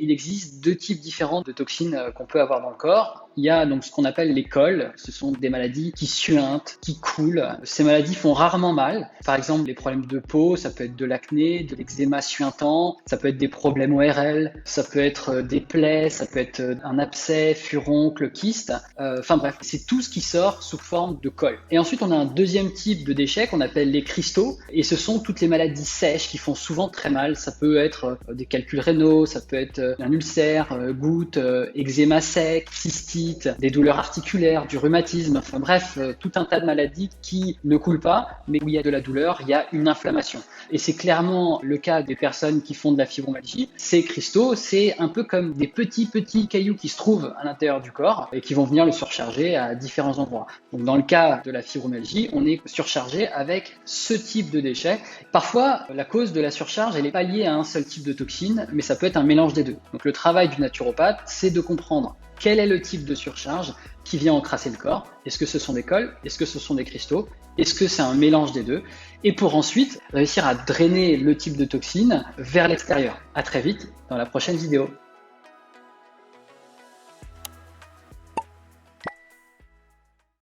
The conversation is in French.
Il existe deux types différents de toxines qu'on peut avoir dans le corps. Il y a donc ce qu'on appelle les cols. Ce sont des maladies qui suintent, qui coulent. Ces maladies font rarement mal. Par exemple, les problèmes de peau, ça peut être de l'acné, de l'eczéma suintant, ça peut être des problèmes ORL, ça peut être des plaies, ça peut être un abcès, furoncle, kyste. Enfin bref, c'est tout ce qui sort sous forme de col. Et ensuite, on a un deuxième type de déchets qu'on appelle les cristaux. Et ce sont toutes les maladies sèches qui font souvent très mal. Ça peut être des calculs rénaux, ça peut être un ulcère, goutte, eczéma sec, cystite, des douleurs articulaires, du rhumatisme, enfin bref, tout un tas de maladies qui ne coulent pas, mais où il y a de la douleur, il y a une inflammation. Et c'est clairement le cas des personnes qui font de la fibromyalgie. Ces cristaux, c'est un peu comme des petits cailloux qui se trouvent à l'intérieur du corps et qui vont venir le surcharger à différents endroits. Donc dans le cas de la fibromyalgie, on est surchargé avec ce type de déchets. Parfois, la cause de la surcharge, elle n'est pas liée à un seul type de toxine, mais ça peut être un mélange des deux. Donc le travail du naturopathe, c'est de comprendre quel est le type de surcharge qui vient encrasser le corps. Est-ce que ce sont des cols? Est-ce que ce sont des cristaux? Est-ce que c'est un mélange des deux? Et pour ensuite réussir à drainer le type de toxine vers l'extérieur. À très vite dans la prochaine vidéo.